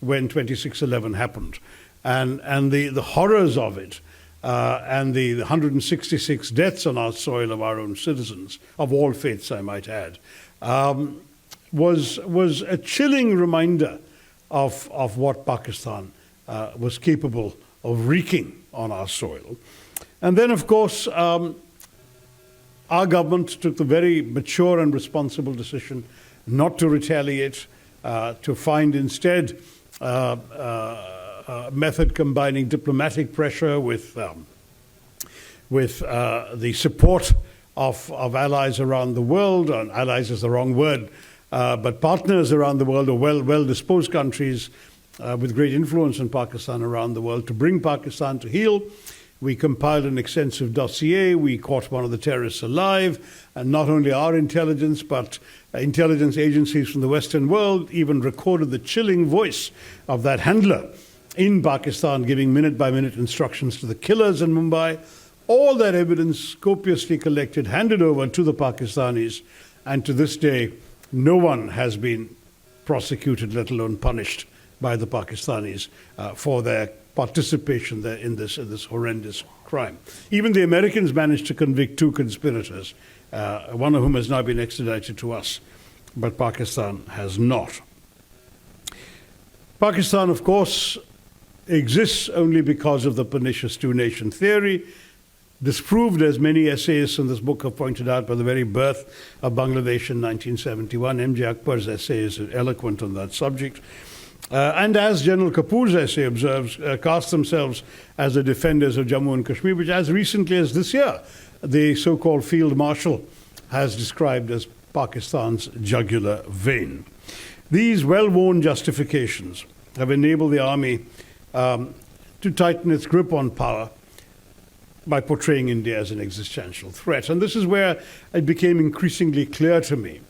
when 26/11 happened. And the horrors of it, and the 166 deaths on our soil of our own citizens, of all faiths, I might add, was a chilling reminder of what Pakistan was capable of wreaking on our soil. And then, of course, our government took the very mature and responsible decision not to retaliate, to find instead a method combining diplomatic pressure with the support of allies around the world. And allies is the wrong word, but partners around the world, or well-disposed countries with great influence in Pakistan around the world, to bring Pakistan to heel. We compiled an extensive dossier. We caught one of the terrorists alive. And not only our intelligence, but intelligence agencies from the Western world even recorded the chilling voice of that handler in Pakistan, giving minute-by-minute instructions to the killers in Mumbai. All that evidence, copiously collected, handed over to the Pakistanis. And to this day, no one has been prosecuted, let alone punished, by the Pakistanis for their participation there in this horrendous crime. Even the Americans managed to convict 2 conspirators, one of whom has now been extradited to us, but Pakistan has not. Pakistan, of course, exists only because of the pernicious two-nation theory, disproved, as many essayists in this book have pointed out, by the very birth of Bangladesh in 1971. M.J. Akbar's essay is eloquent on that subject. And as General Kapoor's essay observes, cast themselves as the defenders of Jammu and Kashmir, which as recently as this year, the so-called Field Marshal has described as Pakistan's jugular vein. These well-worn justifications have enabled the army to tighten its grip on power by portraying India as an existential threat. And this is where it became increasingly clear to me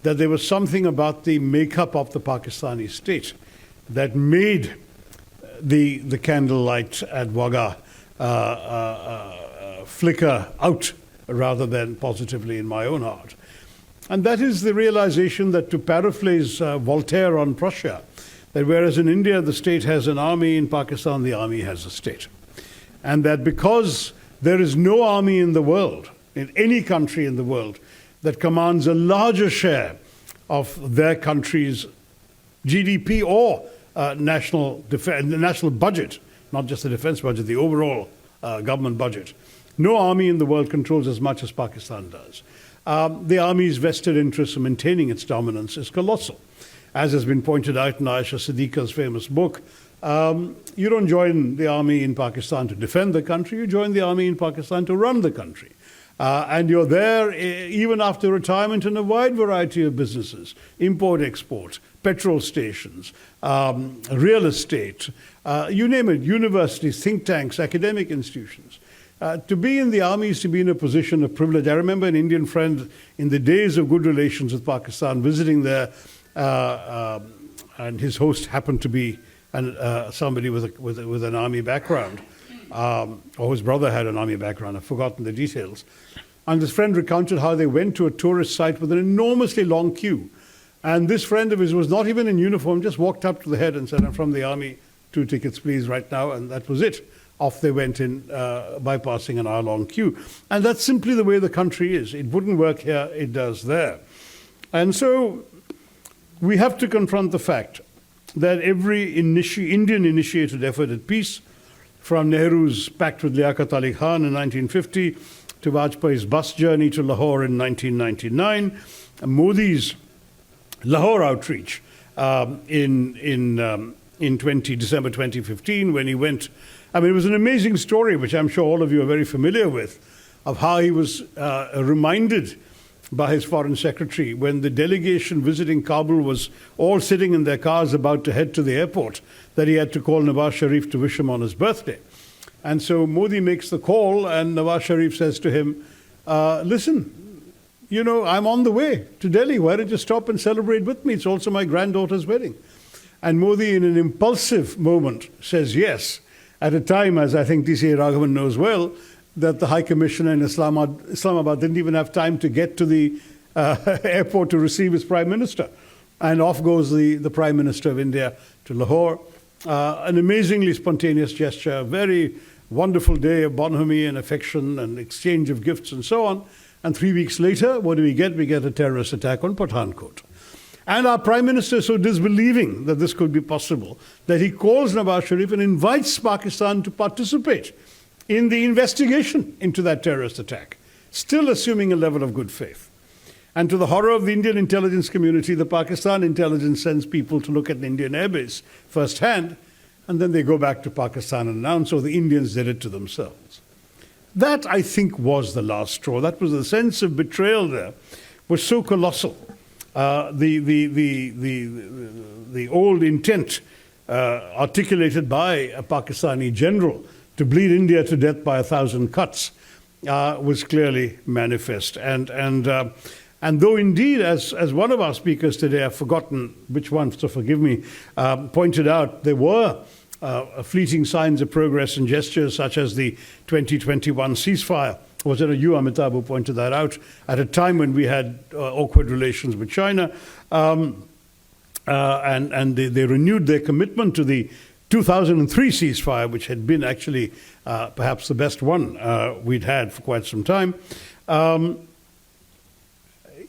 that there was something about the makeup of the Pakistani state that made the candlelight at Wagah flicker out rather than positively in my own heart. And that is the realization that, to paraphrase Voltaire on Prussia, that whereas in India the state has an army, in Pakistan the army has a state. And that because there is no army in the world, in any country in the world, that commands a larger share of their country's GDP or national budget, not just the defense budget, the overall government budget. No army in the world controls as much as Pakistan does. The army's vested interest in maintaining its dominance is colossal. As has been pointed out in Aisha Siddiqa's famous book, you don't join the army in Pakistan to defend the country, you join the army in Pakistan to run the country. And you're there even after retirement in a wide variety of businesses: import, export, petrol stations, real estate, you name it, universities, think tanks, academic institutions. To be in the army is to be in a position of privilege. I remember an Indian friend in the days of good relations with Pakistan visiting there, and his host happened to be somebody with an army background. Or his brother had an army background, I've forgotten the details. And this friend recounted how they went to a tourist site with an enormously long queue. And this friend of his was not even in uniform, just walked up to the head and said, "I'm from the army, 2 tickets please right now," and that was it. Off they went in, bypassing an hour-long queue. And that's simply the way the country is. It wouldn't work here, it does there. And so we have to confront the fact that every Indian-initiated effort at peace, from Nehru's pact with Liaquat Ali Khan in 1950 to Vajpayee's bus journey to Lahore in 1999, Modi's Lahore outreach in December 2015 when he went. I mean, it was an amazing story, which I'm sure all of you are very familiar with, of how he was reminded by his foreign secretary when the delegation visiting Kabul was all sitting in their cars about to head to the airport, that he had to call Nawaz Sharif to wish him on his birthday. And so Modi makes the call, and Nawaz Sharif says to him, "Listen, you know, I'm on the way to Delhi. Why don't you stop and celebrate with me? It's also my granddaughter's wedding." And Modi, in an impulsive moment, says yes, at a time, as I think D.C. Raghavan knows well, that the High Commissioner in Islamabad didn't even have time to get to the airport to receive his Prime Minister. And off goes the Prime Minister of India to Lahore. An amazingly spontaneous gesture, a very wonderful day of bonhomie and affection and exchange of gifts and so on. And 3 weeks later, what do we get? We get a terrorist attack on Pathankot. And our Prime Minister is so disbelieving that this could be possible that he calls Nawaz Sharif and invites Pakistan to participate in the investigation into that terrorist attack, still assuming a level of good faith. And to the horror of the Indian intelligence community, the Pakistan intelligence sends people to look at the Indian airbase firsthand, and then they go back to Pakistan and announce, so the Indians did it to themselves. That, I think, was the last straw. That was the sense of betrayal there was so colossal. The old intent articulated by a Pakistani general to bleed India to death by 1,000 cuts was clearly manifest. And though indeed, as one of our speakers today, I've forgotten which one, so forgive me, pointed out, there were fleeting signs of progress and gestures such as the 2021 ceasefire. Was it you, Amitabh, who pointed that out at a time when we had awkward relations with China? And they renewed their commitment to the 2003 ceasefire, which had been actually perhaps the best one we'd had for quite some time.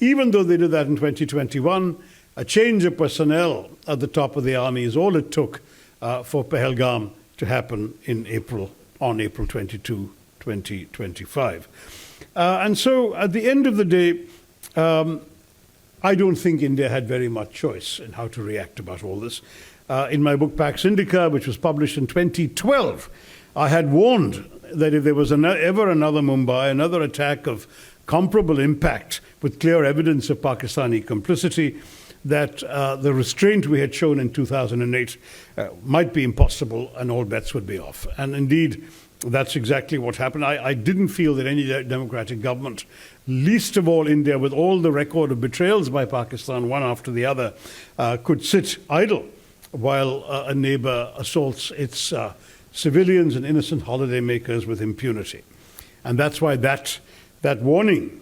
Even though they did that in 2021, a change of personnel at the top of the army is all it took for Pahalgam to happen on April 22, 2025. And so at the end of the day, I don't think India had very much choice in how to react about all this. In my book, Pax Indica, which was published in 2012, I had warned that if there was ever another Mumbai, another attack of comparable impact with clear evidence of Pakistani complicity, that the restraint we had shown in 2008 might be impossible and all bets would be off. And indeed, that's exactly what happened. I didn't feel that any democratic government, least of all India, with all the record of betrayals by Pakistan, one after the other, could sit idle while a neighbor assaults its civilians and innocent holidaymakers with impunity. And that's why that warning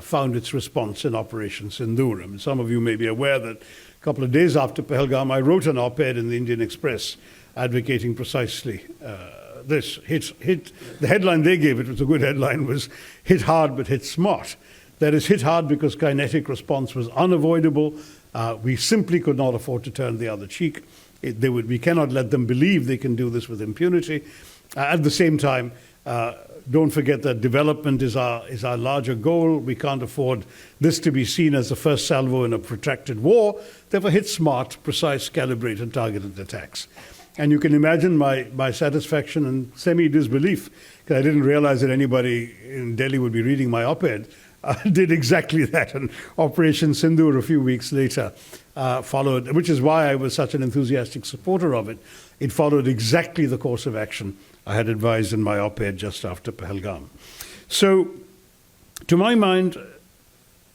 found its response in Operation Sindoor. I mean, some of you may be aware that a couple of days after Pahalgam, I wrote an op-ed in the Indian Express advocating precisely this. The headline they gave, it was a good headline, was "Hit hard but hit smart." That is, hit hard because kinetic response was unavoidable. We simply could not afford to turn the other cheek. We cannot let them believe they can do this with impunity. At the same time, don't forget that development is our larger goal. We can't afford this to be seen as the first salvo in a protracted war. Therefore, hit smart, precise, calibrated, targeted attacks. And you can imagine my satisfaction and semi-disbelief, because I didn't realize that anybody in Delhi would be reading my op-ed. I did exactly that, and Operation Sindoor a few weeks later followed, which is why I was such an enthusiastic supporter of it. It followed exactly the course of action I had advised in my op-ed just after Pahalgam. So, to my mind,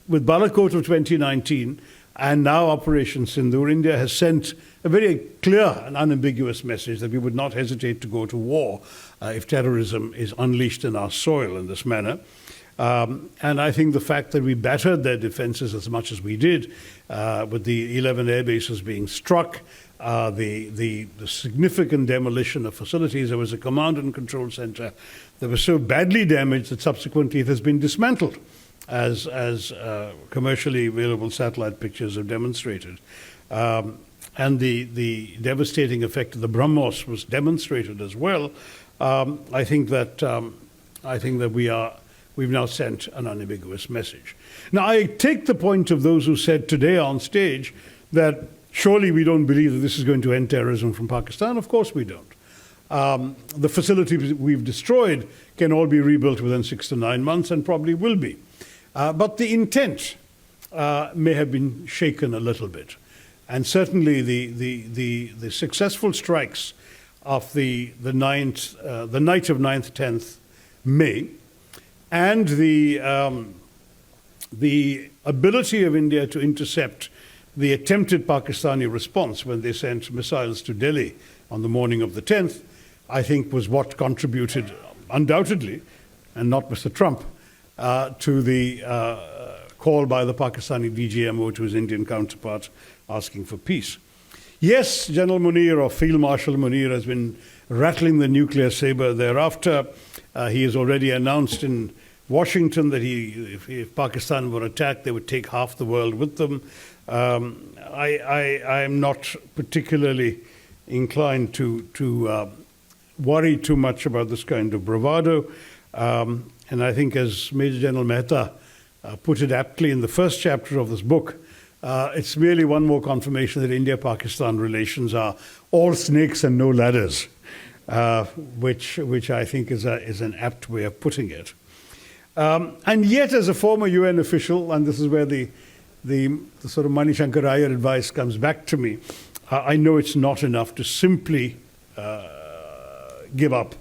with Balakot of 2019 and now Operation Sindoor, India has sent a very clear and unambiguous message that we would not hesitate to go to war if terrorism is unleashed in our soil in this manner. And I think the fact that we battered their defenses as much as we did, with the 11 air bases being struck, the significant demolition of facilities. There was a command and control center that was so badly damaged that subsequently it has been dismantled, as commercially available satellite pictures have demonstrated. And the devastating effect of the BrahMos was demonstrated as well. I think that we've now sent an unambiguous message. Now, I take the point of those who said today on stage that surely we don't believe that this is going to end terrorism from Pakistan. Of course we don't. The facilities we've destroyed can all be rebuilt within 6 to 9 months and probably will be. But the intent may have been shaken a little bit. And certainly the successful strikes of the night of 9th, 10th May, and the ability of India to intercept the attempted Pakistani response when they sent missiles to Delhi on the morning of the 10th, I think was what contributed undoubtedly, and not Mr. Trump, to the call by the Pakistani DGMO to his Indian counterpart asking for peace. Yes, General Munir or Field Marshal Munir has been rattling the nuclear saber thereafter. He has already announced in Washington that if Pakistan were attacked, they would take half the world with them. I am not particularly inclined to worry too much about this kind of bravado. And I think, as Major General Mehta put it aptly in the first chapter of this book, it's merely one more confirmation that India-Pakistan relations are all snakes and no ladders, which I think is an apt way of putting it. And yet, as a former UN official, and this is where the sort of Mani Shankar Iyer advice comes back to me, I know it's not enough to simply give up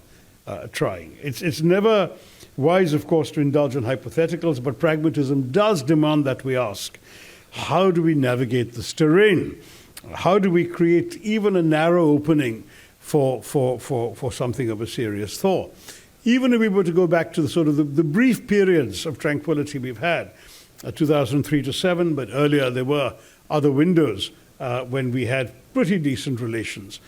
trying. It's never wise, of course, to indulge in hypotheticals, but pragmatism does demand that we ask, how do we navigate this terrain? How do we create even a narrow opening for something of a serious thaw? Even if we were to go back to the sort of the brief periods of tranquility we've had, 2003 to 7, but earlier there were other windows when we had pretty decent relations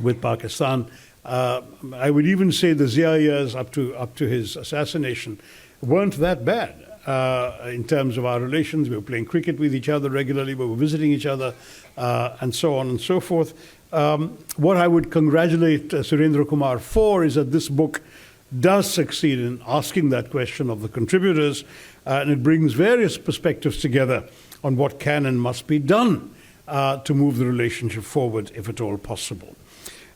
with Pakistan. I would even say the Zia years up to his assassination weren't that bad in terms of our relations. We were playing cricket with each other regularly, we were visiting each other, and so on and so forth. What I would congratulate Surendra Kumar for is that this book does succeed in asking that question of the contributors, and it brings various perspectives together on what can and must be done to move the relationship forward, if at all possible.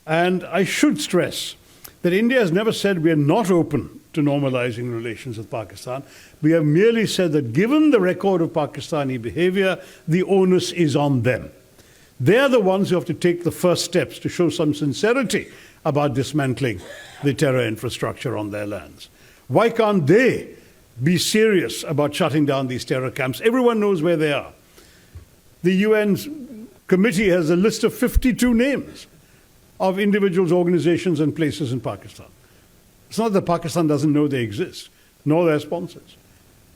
And I should stress that India has never said we are not open to normalizing relations with Pakistan. We have merely said that given the record of Pakistani behavior, the onus is on them. They're the ones who have to take the first steps to show some sincerity about dismantling the terror infrastructure on their lands. Why can't they be serious about shutting down these terror camps? Everyone knows where they are. The UN committee has a list of 52 names of individuals, organizations, and places in Pakistan. It's not that Pakistan doesn't know they exist, nor their sponsors.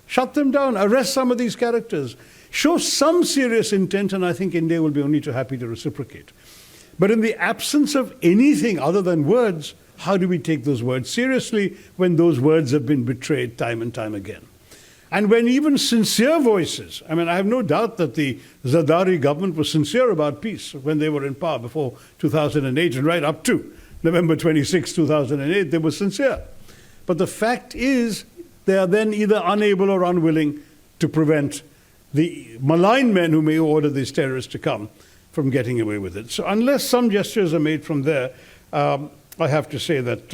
Shut them down, arrest some of these characters, show some serious intent, and I think India will be only too happy to reciprocate. But in the absence of anything other than words, how do we take those words seriously when those words have been betrayed time and time again? And when even sincere voices, I mean, I have no doubt that the Zardari government was sincere about peace when they were in power before 2008 and right up to November 26, 2008, they were sincere. But the fact is, they are then either unable or unwilling to prevent the malign men who may order these terrorists to come from getting away with it. So unless some gestures are made from there, I have to say that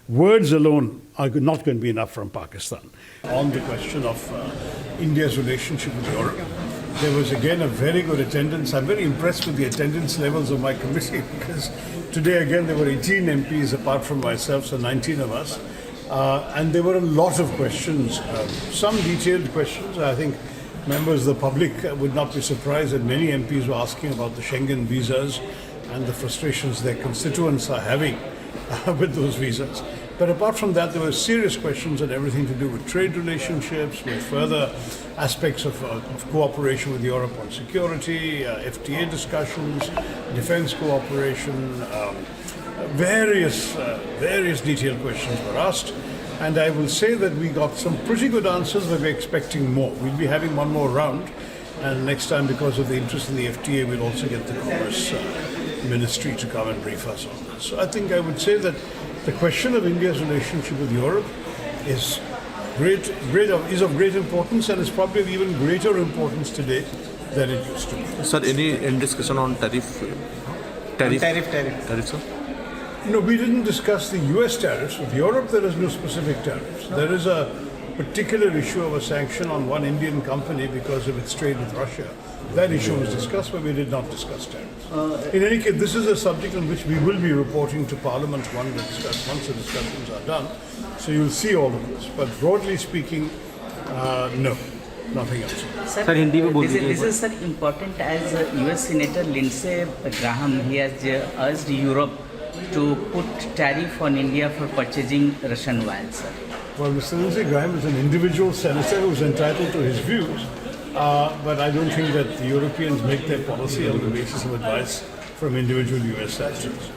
words alone are not going to be enough from Pakistan. On the question of India's relationship with Europe, there was again a very good attendance. I'm very impressed with the attendance levels of my committee because today again there were 18 MPs apart from myself, so 19 of us. And there were a lot of questions, some detailed questions. I think members of the public would not be surprised that many MPs were asking about the Schengen visas and the frustrations their constituents are having with those visas. But apart from that, there were serious questions on everything to do with trade relationships, with further aspects of cooperation with Europe on security, FTA discussions, defense cooperation, various detailed questions were asked. And I will say that we got some pretty good answers, but we're expecting more. We'll be having one more round. And next time, because of the interest in the FTA, we'll also get the Commerce Ministry to come and brief us on this. So I think I would say that the question of India's relationship with Europe is of great importance, and is probably of even greater importance today than it used to be. Sir, any discussion on tariff, sir? No, we didn't discuss the US tariffs. With Europe, there is no specific tariffs. There is a particular issue of a sanction on one Indian company because of its trade with Russia. That issue was discussed, but we did not discuss tariffs. In any case, this is a subject on which we will be reporting to Parliament once the discussions are done. So you'll see all of this. But broadly speaking, no, nothing else. Sir, this is sir, important as US Senator Lindsey Graham, he has urged Europe to put tariff on India for purchasing Russian oil, sir. Well, Mr. Lindsey Graham is an individual senator who's entitled to his views, but I don't think that the Europeans make their policy on the basis of advice from individual US senators.